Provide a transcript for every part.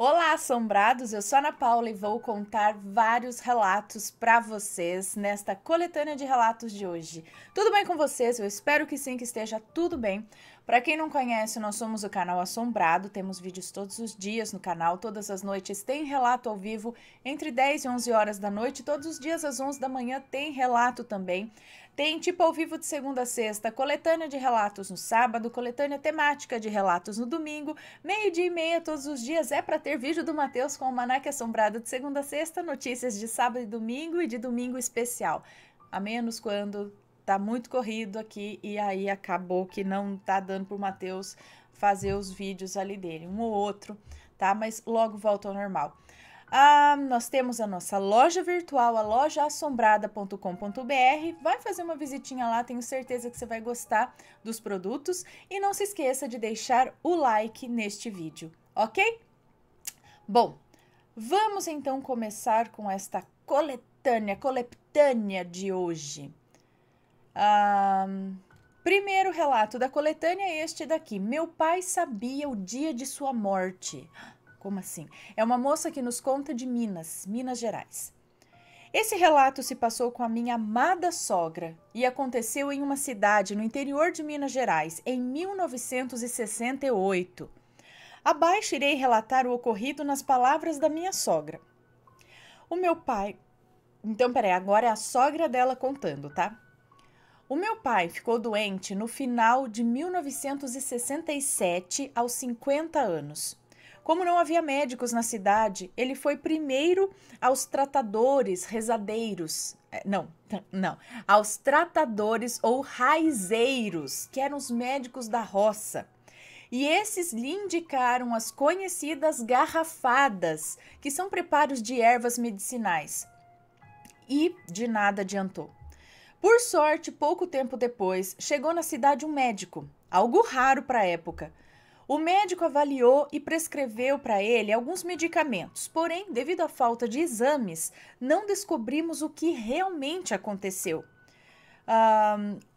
Olá, assombrados! Eu sou a Ana Paula e vou contar vários relatos para vocês nesta coletânea de relatos de hoje. Tudo bem com vocês? Eu espero que sim, que esteja tudo bem. Para quem não conhece, nós somos o canal Assombrado, temos vídeos todos os dias no canal, todas as noites tem relato ao vivo, entre 10 e 11 horas da noite, todos os dias às 11 da manhã tem relato também. Tem tipo ao vivo de segunda a sexta, coletânea de relatos no sábado, coletânea temática de relatos no domingo, 12:30 todos os dias é para ter vídeo do Matheus com o Almanaque Assombrado de segunda a sexta, notícias de sábado e domingo e de domingo especial. A menos quando tá muito corrido aqui e aí acabou que não tá dando pro Matheus fazer os vídeos ali dele, um ou outro, tá? Mas logo volta ao normal. Nós temos a nossa loja virtual, a lojaassombrada.com.br. Vai fazer uma visitinha lá, tenho certeza que você vai gostar dos produtos. E não se esqueça de deixar o like neste vídeo, ok? Bom, vamos então começar com esta coletânea de hoje. Primeiro relato da coletânea é este daqui. Meu pai sabia o dia de sua morte. Como assim? É uma moça que nos conta de Minas Gerais. Esse relato se passou com a minha amada sogra e aconteceu em uma cidade no interior de Minas Gerais, em 1968. Abaixo irei relatar o ocorrido nas palavras da minha sogra. O meu pai... Então, peraí, agora é a sogra dela contando, tá? O meu pai ficou doente no final de 1967, aos 50 anos. Como não havia médicos na cidade, ele foi primeiro aos tratadores rezadeiros. Aos tratadores ou raizeiros, que eram os médicos da roça. E esses lhe indicaram as conhecidas garrafadas, que são preparos de ervas medicinais. E de nada adiantou. Por sorte, pouco tempo depois, chegou na cidade um médico, algo raro para a época. O médico avaliou e prescreveu para ele alguns medicamentos, porém, devido à falta de exames, não descobrimos o que realmente aconteceu.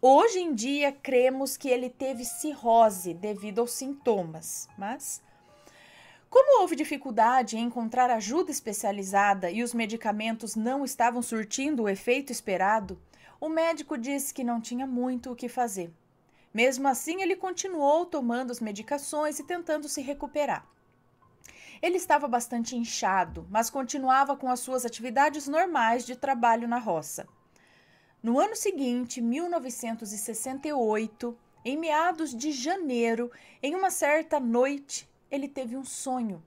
Hoje em dia, cremos que ele teve cirrose devido aos sintomas, mas... Como houve dificuldade em encontrar ajuda especializada e os medicamentos não estavam surtindo o efeito esperado, o médico disse que não tinha muito o que fazer. Mesmo assim, ele continuou tomando as medicações e tentando se recuperar. Ele estava bastante inchado, mas continuava com as suas atividades normais de trabalho na roça. No ano seguinte, 1968, em meados de janeiro, em uma certa noite, ele teve um sonho.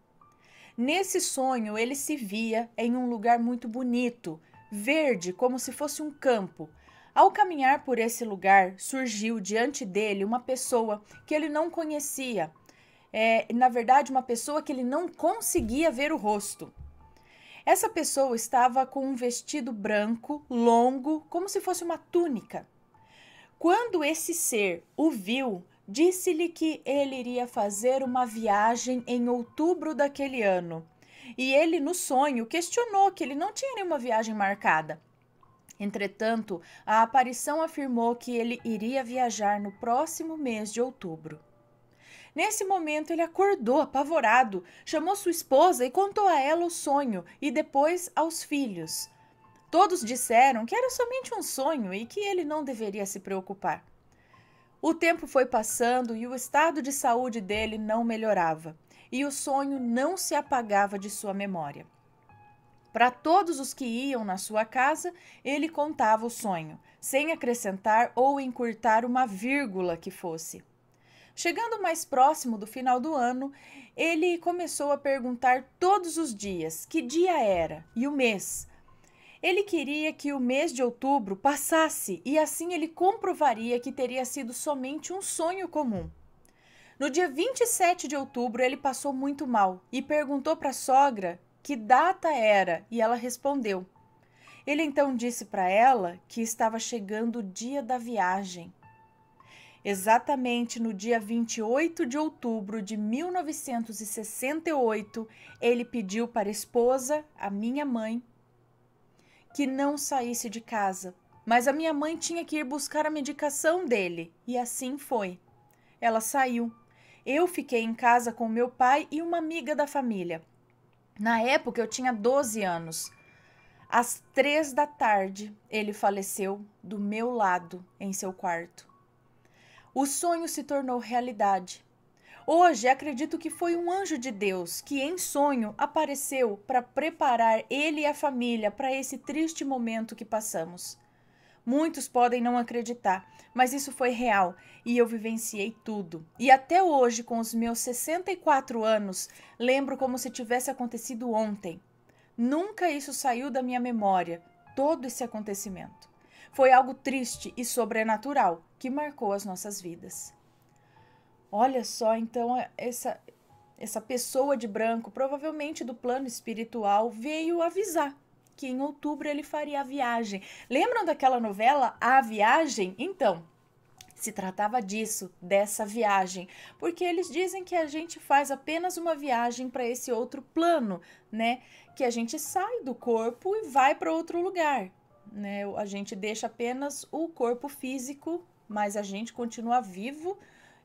Nesse sonho, ele se via em um lugar muito bonito, verde, como se fosse um campo. Ao caminhar por esse lugar, surgiu diante dele uma pessoa que ele não conhecia. Na verdade, uma pessoa que ele não conseguia ver o rosto. Essa pessoa estava com um vestido branco, longo, como se fosse uma túnica. Quando esse ser o viu, disse-lhe que ele iria fazer uma viagem em outubro daquele ano. E ele, no sonho, questionou que ele não tinha nenhuma viagem marcada. Entretanto, a aparição afirmou que ele iria viajar no próximo mês de outubro. Nesse momento, ele acordou apavorado, chamou sua esposa e contou a ela o sonho e depois aos filhos. Todos disseram que era somente um sonho e que ele não deveria se preocupar. O tempo foi passando e o estado de saúde dele não melhorava, e o sonho não se apagava de sua memória. Para todos os que iam na sua casa, ele contava o sonho, sem acrescentar ou encurtar uma vírgula que fosse. Chegando mais próximo do final do ano, ele começou a perguntar todos os dias que dia era e o mês. Ele queria que o mês de outubro passasse e assim ele comprovaria que teria sido somente um sonho comum. No dia 27 de outubro, ele passou muito mal e perguntou para a sogra que data era e ela respondeu. Ele então disse para ela que estava chegando o dia da viagem. Exatamente no dia 28 de outubro de 1968, ele pediu para a esposa, a minha mãe, que não saísse de casa, mas a minha mãe tinha que ir buscar a medicação dele, e assim foi. Ela saiu. Eu fiquei em casa com meu pai e uma amiga da família. Na época eu tinha 12 anos. Às 3 da tarde, ele faleceu do meu lado em seu quarto. O sonho se tornou realidade. Hoje acredito que foi um anjo de Deus que, em sonho, apareceu para preparar ele e a família para esse triste momento que passamos. Muitos podem não acreditar, mas isso foi real e eu vivenciei tudo. E até hoje, com os meus 64 anos, lembro como se tivesse acontecido ontem. Nunca isso saiu da minha memória, todo esse acontecimento. Foi algo triste e sobrenatural que marcou as nossas vidas. Olha só, então, essa pessoa de branco, provavelmente do plano espiritual, veio avisar que em outubro ele faria a viagem. Lembram daquela novela A Viagem? Então, se tratava disso, dessa viagem, porque eles dizem que a gente faz apenas uma viagem para esse outro plano, né? Que a gente sai do corpo e vai para outro lugar, né? A gente deixa apenas o corpo físico, mas a gente continua vivo,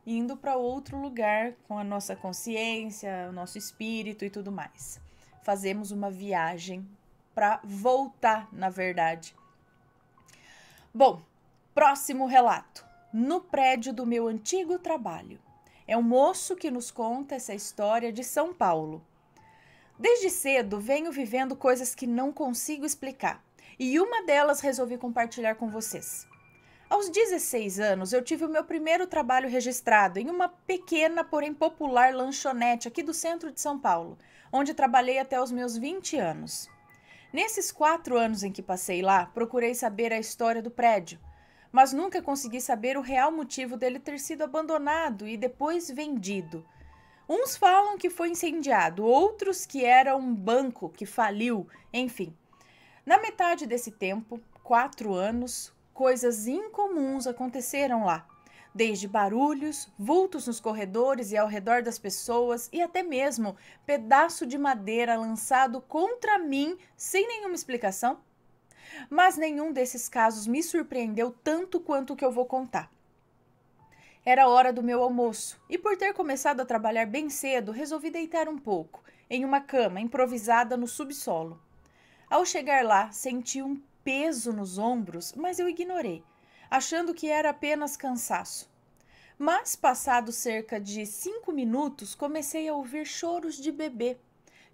indo para outro lugar com a nossa consciência, o nosso espírito e tudo mais. Fazemos uma viagem para voltar, na verdade. Bom, próximo relato. No prédio do meu antigo trabalho. É um moço que nos conta essa história de São Paulo. Desde cedo venho vivendo coisas que não consigo explicar, e uma delas resolvi compartilhar com vocês. Aos 16 anos, eu tive o meu primeiro trabalho registrado em uma pequena, porém popular lanchonete aqui do centro de São Paulo, onde trabalhei até os meus 20 anos. Nesses 4 anos em que passei lá, procurei saber a história do prédio, mas nunca consegui saber o real motivo dele ter sido abandonado e depois vendido. Uns falam que foi incendiado, outros que era um banco que faliu, enfim. Na metade desse tempo, 4 anos, coisas incomuns aconteceram lá, desde barulhos, vultos nos corredores e ao redor das pessoas e até mesmo pedaço de madeira lançado contra mim sem nenhuma explicação. Mas nenhum desses casos me surpreendeu tanto quanto o que eu vou contar. Era hora do meu almoço e, por ter começado a trabalhar bem cedo, resolvi deitar um pouco, em uma cama improvisada no subsolo. Ao chegar lá, senti um peso nos ombros, mas eu ignorei, achando que era apenas cansaço. Mas, passados cerca de 5 minutos, comecei a ouvir choros de bebê,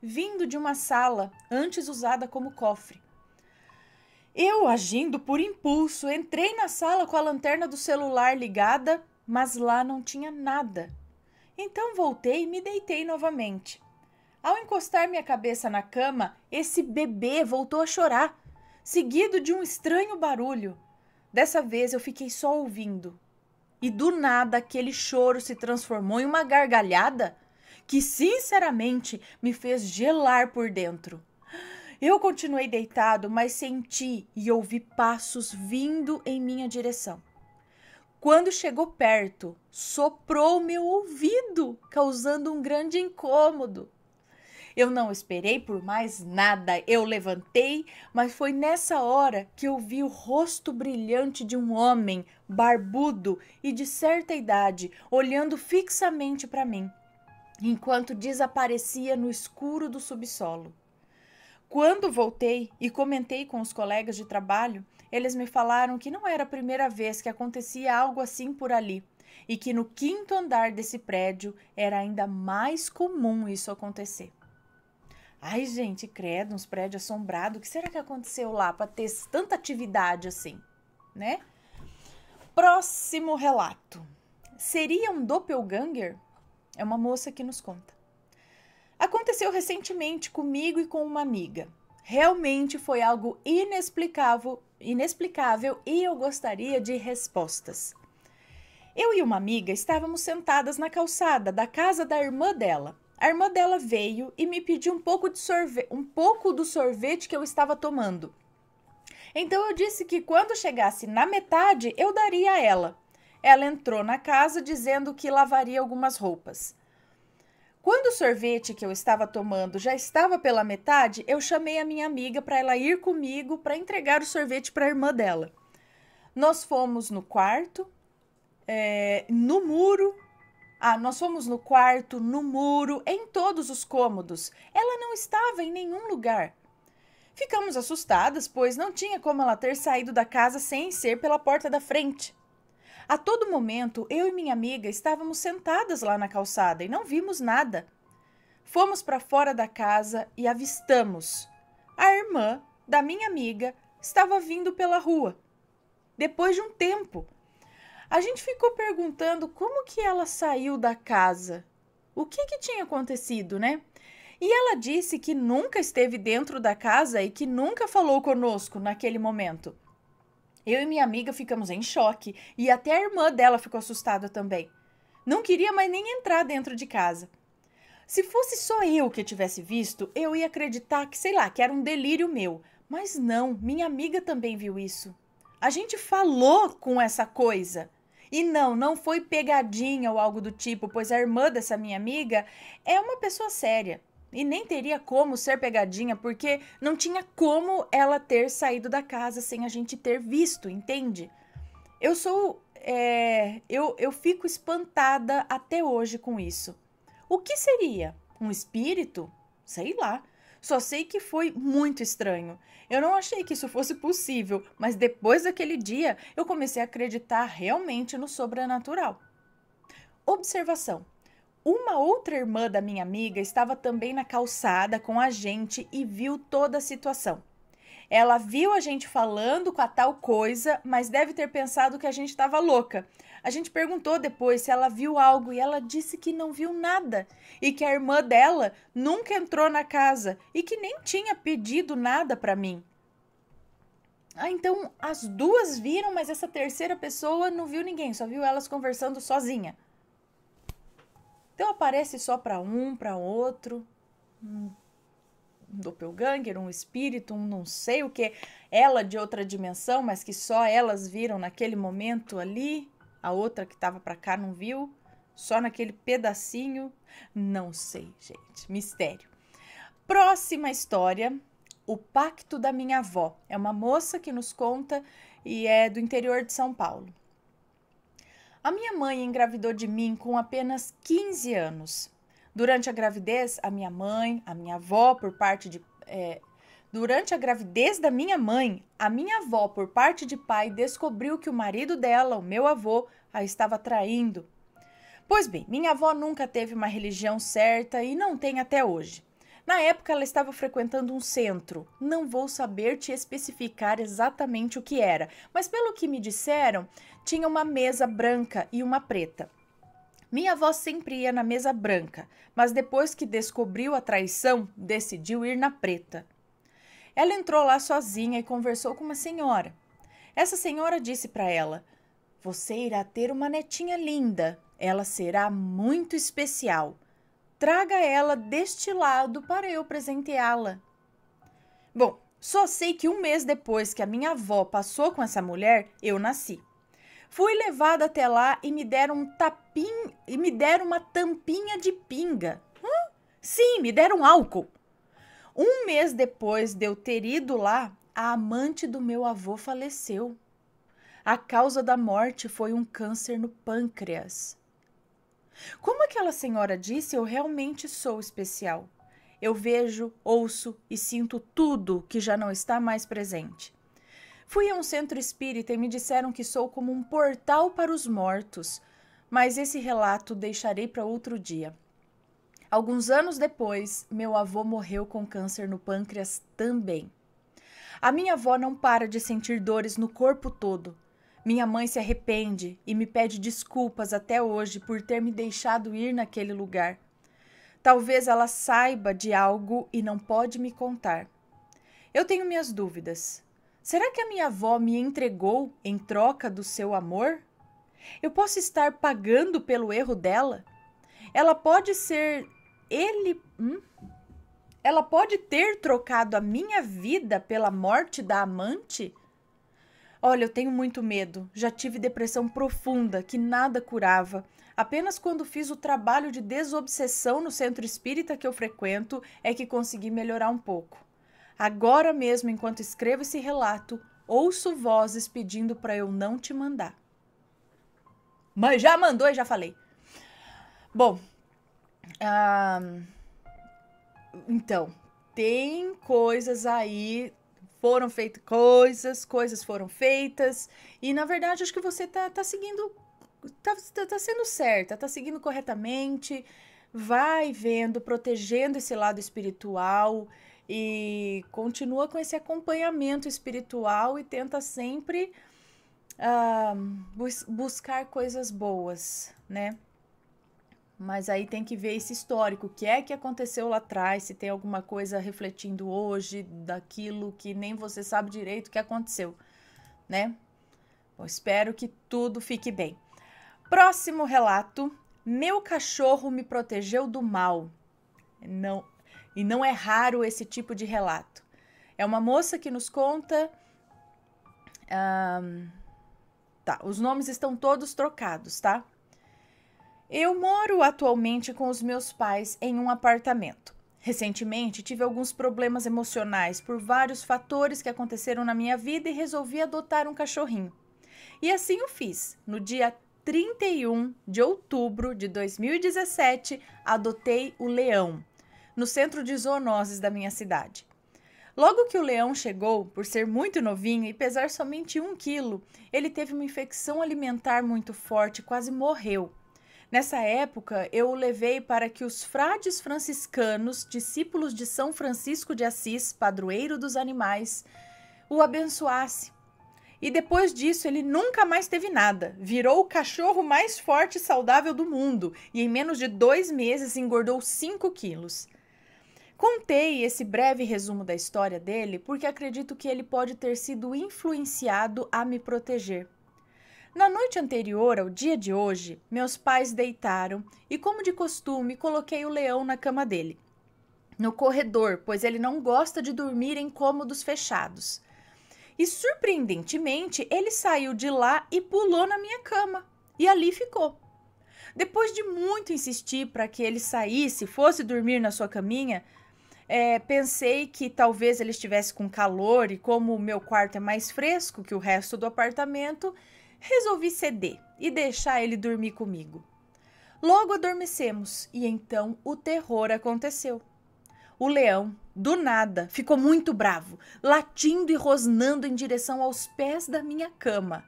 vindo de uma sala antes usada como cofre. Eu, agindo por impulso, entrei na sala com a lanterna do celular ligada, mas lá não tinha nada. Então voltei e me deitei novamente. Ao encostar minha cabeça na cama, esse bebê voltou a chorar, seguido de um estranho barulho. Dessa vez eu fiquei só ouvindo. E do nada aquele choro se transformou em uma gargalhada que, sinceramente, me fez gelar por dentro. Eu continuei deitado, mas senti e ouvi passos vindo em minha direção. Quando chegou perto, soprou meu ouvido, causando um grande incômodo. Eu não esperei por mais nada, eu levantei, mas foi nessa hora que eu vi o rosto brilhante de um homem, barbudo e de certa idade, olhando fixamente para mim, enquanto desaparecia no escuro do subsolo. Quando voltei e comentei com os colegas de trabalho, eles me falaram que não era a primeira vez que acontecia algo assim por ali e que no 5º andar desse prédio era ainda mais comum isso acontecer. Ai, gente, credo, uns prédios assombrados. O que será que aconteceu lá para ter tanta atividade assim, né? Próximo relato. Seria um doppelganger? É uma moça que nos conta. Aconteceu recentemente comigo e com uma amiga. Realmente foi algo inexplicável e eu gostaria de respostas. Eu e uma amiga estávamos sentadas na calçada da casa da irmã dela. A irmã dela veio e me pediu um pouco do sorvete que eu estava tomando. Então eu disse que quando chegasse na metade, eu daria a ela. Ela entrou na casa dizendo que lavaria algumas roupas. Quando o sorvete que eu estava tomando já estava pela metade, eu chamei a minha amiga para ela ir comigo para entregar o sorvete para a irmã dela. Nós fomos no quarto, no muro, Ah, nós fomos no quarto, no muro, em todos os cômodos. Ela não estava em nenhum lugar. Ficamos assustadas, pois não tinha como ela ter saído da casa sem ser pela porta da frente. A todo momento, eu e minha amiga estávamos sentadas lá na calçada e não vimos nada. Fomos para fora da casa e avistamos. A irmã da minha amiga estava vindo pela rua. Depois de um tempo, a gente ficou perguntando como que ela saiu da casa. O que tinha acontecido, né? E ela disse que nunca esteve dentro da casa e que nunca falou conosco naquele momento. Eu e minha amiga ficamos em choque e até a irmã dela ficou assustada também. Não queria mais nem entrar dentro de casa. Se fosse só eu que tivesse visto, eu ia acreditar que, sei lá, que era um delírio meu. Mas não, minha amiga também viu isso. A gente falou com essa coisa. E não foi pegadinha ou algo do tipo, pois a irmã dessa minha amiga é uma pessoa séria. E nem teria como ser pegadinha, porque não tinha como ela ter saído da casa sem a gente ter visto, entende? Eu fico espantada até hoje com isso. O que seria? Um espírito? Sei lá. Só sei que foi muito estranho. Eu não achei que isso fosse possível, mas depois daquele dia eu comecei a acreditar realmente no sobrenatural. Observação. Uma outra irmã da minha amiga estava também na calçada com a gente e viu toda a situação. Ela viu a gente falando com a tal coisa, mas deve ter pensado que a gente estava louca. A gente perguntou depois se ela viu algo e ela disse que não viu nada e que a irmã dela nunca entrou na casa e que nem tinha pedido nada para mim. Ah, então as duas viram, mas essa terceira pessoa não viu ninguém, só viu elas conversando sozinha. Então aparece só para um, para outro, um doppelganger, um espírito, um não sei o que, ela de outra dimensão, mas que só elas viram naquele momento ali, a outra que estava para cá não viu, só naquele pedacinho, não sei, gente, mistério. Próxima história, o pacto da minha avó. É uma moça que nos conta e é do interior de São Paulo. A minha mãe engravidou de mim com apenas 15 anos. Durante a gravidez, a minha avó, por parte de... Durante a gravidez da minha mãe, a minha avó, por parte de pai, descobriu que o marido dela, o meu avô, a estava traindo. Pois bem, minha avó nunca teve uma religião certa e não tem até hoje. Na época, ela estava frequentando um centro. Não vou saber te especificar exatamente o que era, mas pelo que me disseram, tinha uma mesa branca e uma preta. Minha avó sempre ia na mesa branca, mas depois que descobriu a traição, decidiu ir na preta. Ela entrou lá sozinha e conversou com uma senhora. Essa senhora disse para ela: "Você irá ter uma netinha linda. Ela será muito especial. Traga ela deste lado para eu presenteá-la." Bom, só sei que um mês depois que a minha avó passou com essa mulher, eu nasci. Fui levada até lá e me deram uma tampinha de pinga. Sim, me deram álcool. Um mês depois de eu ter ido lá, a amante do meu avô faleceu. A causa da morte foi um câncer no pâncreas. Como aquela senhora disse, eu realmente sou especial. Eu vejo, ouço e sinto tudo que já não está mais presente. Fui a um centro espírita e me disseram que sou como um portal para os mortos, mas esse relato deixarei para outro dia. Alguns anos depois, meu avô morreu com câncer no pâncreas também. A minha avó não para de sentir dores no corpo todo. Minha mãe se arrepende e me pede desculpas até hoje por ter me deixado ir naquele lugar. Talvez ela saiba de algo e não pode me contar. Eu tenho minhas dúvidas. Será que a minha avó me entregou em troca do seu amor? Eu posso estar pagando pelo erro dela? Ela pode ter trocado a minha vida pela morte da amante? Olha, eu tenho muito medo. Já tive depressão profunda que nada curava. Apenas quando fiz o trabalho de desobsessão no centro espírita que eu frequento é que consegui melhorar um pouco. Agora mesmo, enquanto escrevo esse relato, ouço vozes pedindo para eu não te mandar. Mas já mandou e já falei. Bom, ah, então, tem coisas aí, foram feitas coisas foram feitas, e na verdade acho que você tá seguindo, tá sendo certa, tá seguindo corretamente, vai vendo, protegendo esse lado espiritual e continua com esse acompanhamento espiritual e tenta sempre ah, buscar coisas boas, né? Mas aí tem que ver esse histórico, o que é que aconteceu lá atrás, se tem alguma coisa refletindo hoje daquilo que nem você sabe direito o que aconteceu, né? Bom, espero que tudo fique bem. Próximo relato. Meu cachorro me protegeu do mal. Não, e não é raro esse tipo de relato. É uma moça que nos conta. Tá, os nomes estão todos trocados, tá? Eu moro atualmente com os meus pais em um apartamento. Recentemente tive alguns problemas emocionais por vários fatores que aconteceram na minha vida e resolvi adotar um cachorrinho. E assim o fiz. No dia 31 de outubro de 2017, adotei o Leão, no centro de zoonoses da minha cidade. Logo que o Leão chegou, por ser muito novinho e pesar somente 1 quilo, ele teve uma infecção alimentar muito forte e quase morreu. Nessa época, eu o levei para que os frades franciscanos, discípulos de São Francisco de Assis, padroeiro dos animais, o abençoasse. E depois disso, ele nunca mais teve nada. Virou o cachorro mais forte e saudável do mundo e em menos de 2 meses engordou 5 quilos. Contei esse breve resumo da história dele porque acredito que ele pode ter sido influenciado a me proteger. Na noite anterior ao dia de hoje, meus pais deitaram e, como de costume, coloquei o Leão na cama dele, no corredor, pois ele não gosta de dormir em cômodos fechados. E, surpreendentemente, ele saiu de lá e pulou na minha cama, e ali ficou. Depois de muito insistir para que ele saísse e fosse dormir na sua caminha, pensei que talvez ele estivesse com calor e, como o meu quarto é mais fresco que o resto do apartamento, resolvi ceder e deixar ele dormir comigo. Logo adormecemos e então o terror aconteceu. O Leão, do nada, ficou muito bravo, latindo e rosnando em direção aos pés da minha cama.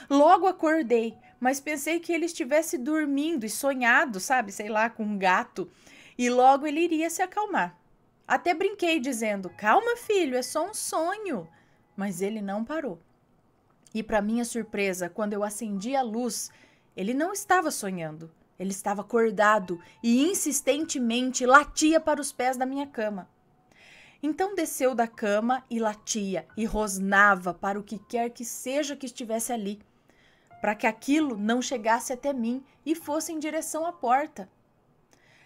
Logo acordei, mas pensei que ele estivesse dormindo e sonhado, sabe, sei lá, com um gato, e logo ele iria se acalmar. Até brinquei dizendo: "Calma, filho, é só um sonho." Mas ele não parou. E, para minha surpresa, quando eu acendi a luz, ele não estava sonhando. Ele estava acordado e insistentemente latia para os pés da minha cama. Então desceu da cama e latia e rosnava para o que quer que seja que estivesse ali, para que aquilo não chegasse até mim e fosse em direção à porta.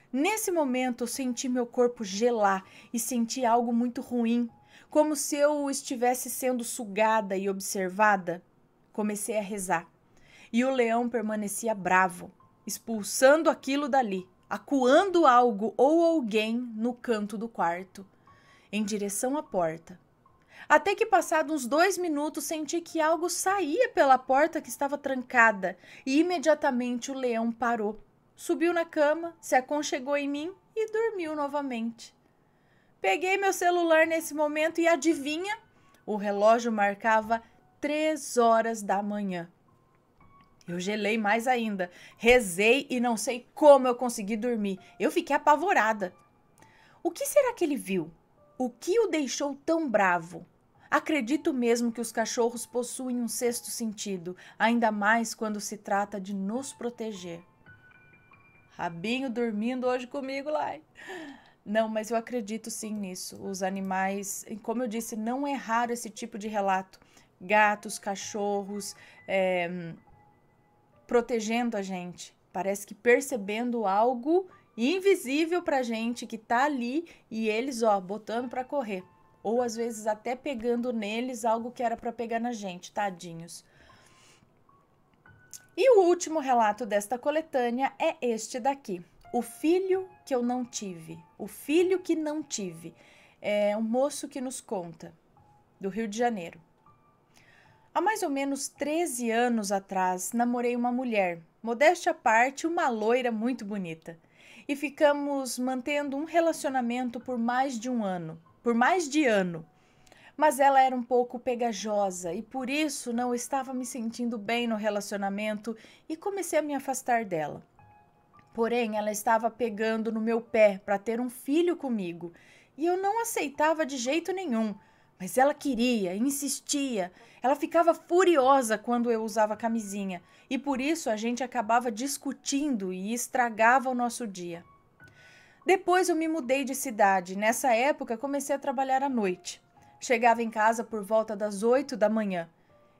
Nesse momento, eu senti meu corpo gelar e senti algo muito ruim, como se eu estivesse sendo sugada e observada. Comecei a rezar. E o Leão permanecia bravo, expulsando aquilo dali, acuando algo ou alguém no canto do quarto, em direção à porta. Até que, passados uns 2 minutos, senti que algo saía pela porta que estava trancada e imediatamente o Leão parou. Subiu na cama, se aconchegou em mim e dormiu novamente. Peguei meu celular nesse momento e adivinha? O relógio marcava 3 horas da manhã. Eu gelei mais ainda, rezei e não sei como eu consegui dormir. Eu fiquei apavorada. O que será que ele viu? O que o deixou tão bravo? Acredito mesmo que os cachorros possuem um sexto sentido, ainda mais quando se trata de nos proteger. Rabinho dormindo hoje comigo lá. Não, mas eu acredito sim nisso. Os animais, como eu disse, não é raro esse tipo de relato. Gatos, cachorros, protegendo a gente. Parece que percebendo algo invisível pra gente que tá ali e eles, botando pra correr. Ou às vezes até pegando neles algo que era pra pegar na gente, tadinhos. E o último relato desta coletânea é este daqui. O filho que eu não tive. O filho que não tive. É um moço que nos conta, do Rio de Janeiro. Há mais ou menos 13 anos atrás, namorei uma mulher modéstia à parte, uma loira muito bonita. E ficamos mantendo um relacionamento por mais de ano. Mas ela era um pouco pegajosa e por isso não estava me sentindo bem no relacionamento e comecei a me afastar dela. Porém, ela estava pegando no meu pé para ter um filho comigo e eu não aceitava de jeito nenhum. Mas ela queria, insistia. Ela ficava furiosa quando eu usava camisinha e por isso a gente acabava discutindo e estragava o nosso dia. Depois eu me mudei de cidade. Nessa época comecei a trabalhar à noite. Chegava em casa por volta das 8 da manhã.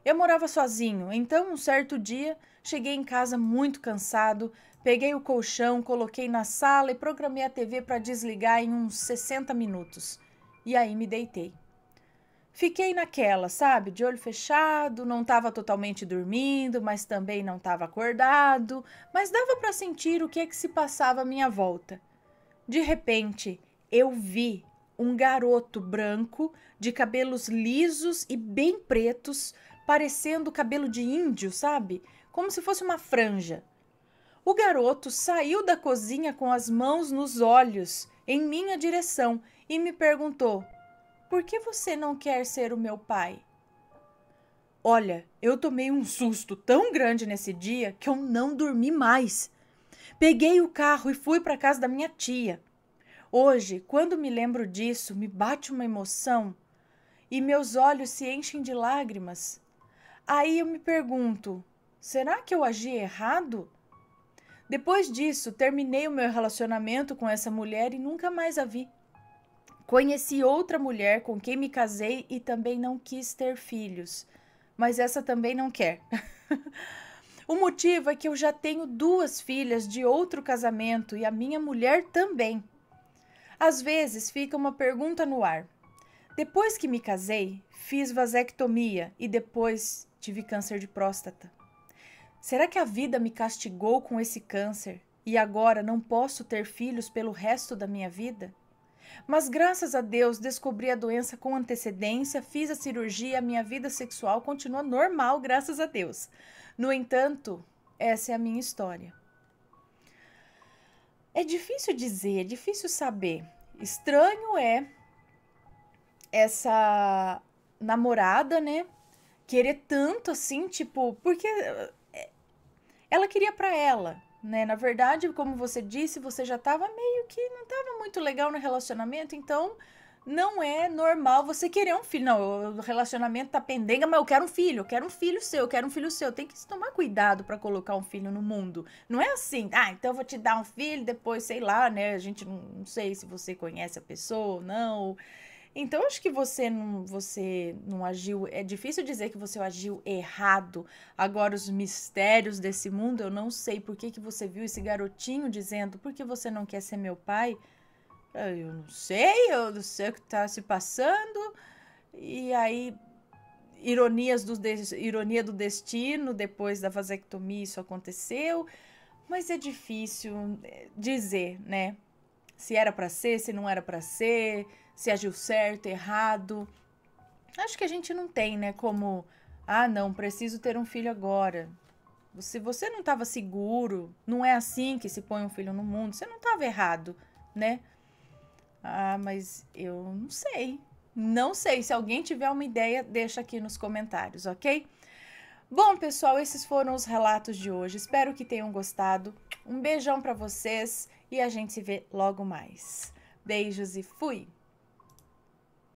Eu morava sozinho, então um certo dia cheguei em casa muito cansado, peguei o colchão, coloquei na sala e programei a TV para desligar em uns 60 minutos. E aí me deitei. Fiquei naquela, sabe, de olho fechado, não estava totalmente dormindo, mas também não estava acordado, mas dava para sentir o que é que se passava à minha volta. De repente, eu vi um garoto branco, de cabelos lisos e bem pretos, parecendo cabelo de índio, sabe? Como se fosse uma franja. O garoto saiu da cozinha com as mãos nos olhos, em minha direção, e me perguntou: por que você não quer ser o meu pai? Olha, eu tomei um susto tão grande nesse dia que eu não dormi mais. Peguei o carro e fui para a casa da minha tia. Hoje, quando me lembro disso, me bate uma emoção e meus olhos se enchem de lágrimas. Aí eu me pergunto, será que eu agi errado? Depois disso, terminei o meu relacionamento com essa mulher e nunca mais a vi. Conheci outra mulher com quem me casei e também não quis ter filhos, mas essa também não quer. O motivo é que eu já tenho 2 filhas de outro casamento e a minha mulher também. Às vezes fica uma pergunta no ar. Depois que me casei, fiz vasectomia e depois tive câncer de próstata. Será que a vida me castigou com esse câncer e agora não posso ter filhos pelo resto da minha vida? Mas graças a Deus descobri a doença com antecedência, fiz a cirurgia e a minha vida sexual continua normal, graças a Deus. No entanto, essa é a minha história. É difícil dizer, é difícil saber. Estranho é essa namorada, né? Querer tanto assim, tipo, porque ela queria pra ela, né? Na verdade, como você disse, você já tava meio que não tava muito legal no relacionamento, então não é normal você querer um filho. Não, o relacionamento tá pendenga, mas eu quero um filho seu, eu quero um filho seu. Tem que tomar cuidado pra colocar um filho no mundo. Não é assim, então eu vou te dar um filho, depois, sei lá, né? A gente não sei se você conhece a pessoa ou não. Então, acho que você não agiu. É difícil dizer que você agiu errado. Agora, os mistérios desse mundo, eu não sei por que você viu esse garotinho dizendo: por que você não quer ser meu pai? Eu não sei o que está se passando. E aí, ironia do destino, depois da vasectomia, isso aconteceu. Mas é difícil dizer, né? Se era para ser, se não era para ser, se agiu certo, errado. Acho que a gente não tem, né, como, não, preciso ter um filho agora. Se você não estava seguro, não é assim que se põe um filho no mundo, você não estava errado, né? Mas eu não sei. Não sei. Se alguém tiver uma ideia, deixa aqui nos comentários, ok? Bom, pessoal, esses foram os relatos de hoje. Espero que tenham gostado. Um beijão para vocês e a gente se vê logo mais. Beijos e fui!